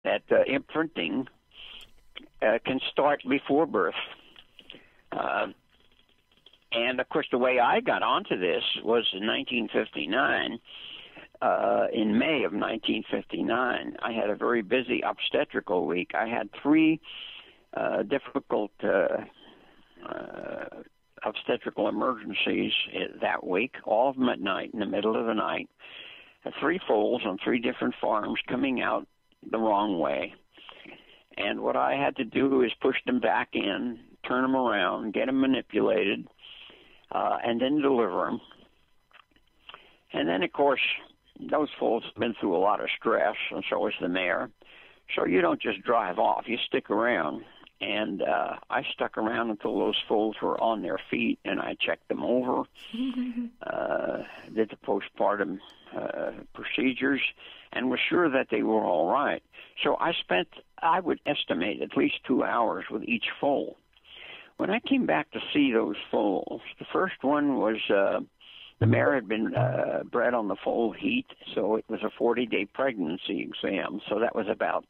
that imprinting can start before birth. And, of course, the way I got onto this was in 1959. In May of 1959, I had a very busy obstetrical week. I had 3 difficult obstetrical emergencies that week, all of them at night, in the middle of the night. 3 foals on 3 different farms coming out the wrong way. And what I had to do is push them back in, turn them around, get them manipulated, and then deliver them. And then, of course, those foals have been through a lot of stress, and so is the mare. So you don't just drive off. You stick around. And I stuck around until those foals were on their feet, and I checked them over, did the postpartum procedures, and was sure that they were all right. So I would estimate, at least 2 hours with each foal. When I came back to see those foals, the first one was the mare had been bred on the foal heat, so it was a 40-day pregnancy exam. So that was about,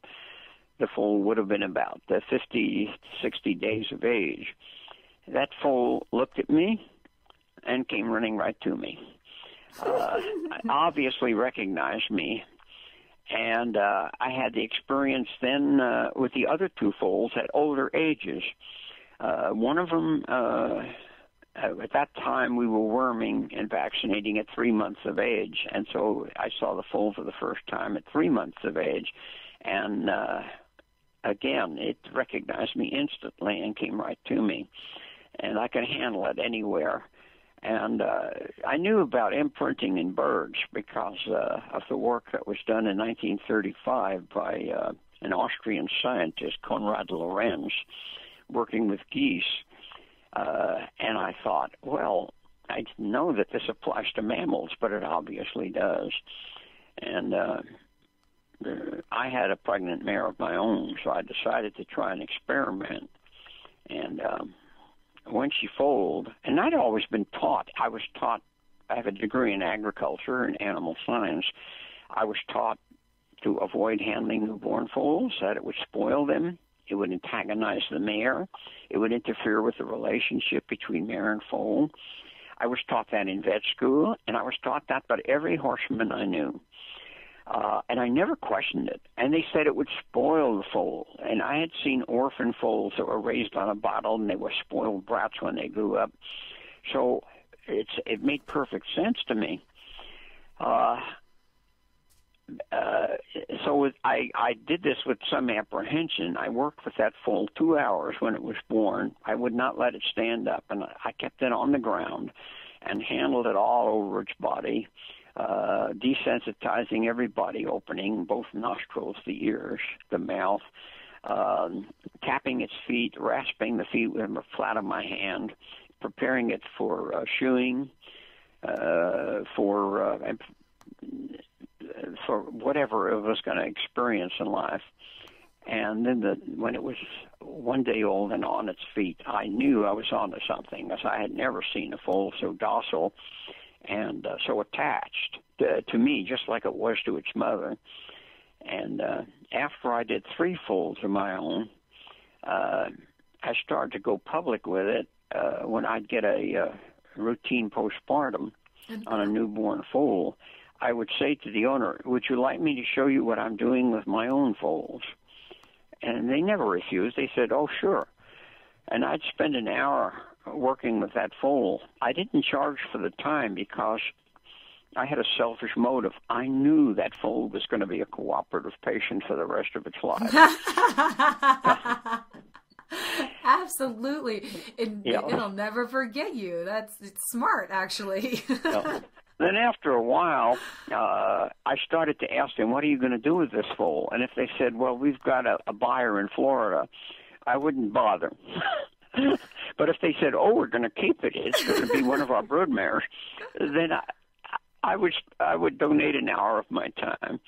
the foal would have been about 50, 60 days of age. That foal looked at me and came running right to me. Obviously recognized me. And I had the experience then with the other 2 foals at older ages. One of them, at that time, we were worming and vaccinating at 3 months of age. And so I saw the foal for the first time at 3 months of age. And again, it recognized me instantly and came right to me. And I could handle it anywhere. And I knew about imprinting in birds because of the work that was done in 1935 by an Austrian scientist, Konrad Lorenz, working with geese. And I thought, well, I didn't know that this applies to mammals, but it obviously does. And I had a pregnant mare of my own, so I decided to try an experiment. And when she foaled, and I'd always been taught, I have a degree in agriculture and animal science. I was taught to avoid handling newborn foals, that it would spoil them, it would antagonize the mare, it would interfere with the relationship between mare and foal. I was taught that in vet school, and I was taught that by every horseman I knew. And I never questioned it. And they said it would spoil the foal. And I had seen orphan foals that were raised on a bottle, and they were spoiled brats when they grew up. So it made perfect sense to me. So I did this with some apprehension. I worked with that foal 2 hours when it was born. I would not let it stand up, and I kept it on the ground and handled it all over its body, desensitizing every body opening, both nostrils, the ears, the mouth, tapping its feet, rasping the feet with the flat of my hand, preparing it for shoeing, for whatever it was going to experience in life. And then when it was 1 day old and on its feet, I knew I was onto something, because I had never seen a foal so docile and so attached to me, just like it was to its mother. And after I did 3 foals of my own, I started to go public with it when I'd get a routine postpartum on a newborn foal. I would say to the owner, would you like me to show you what I'm doing with my own foals? And they never refused. They said, oh, sure. And I'd spend an hour working with that foal. I didn't charge for the time because I had a selfish motive. I knew that foal was going to be a cooperative patient for the rest of its life. Absolutely. It'll never forget you. It's smart, actually. Then after a while, I started to ask them, what are you going to do with this foal? And if they said, well, we've got a buyer in Florida, I wouldn't bother. But if they said, oh, we're going to keep it, it's going to be one of our brood mares, then I would donate an hour of my time.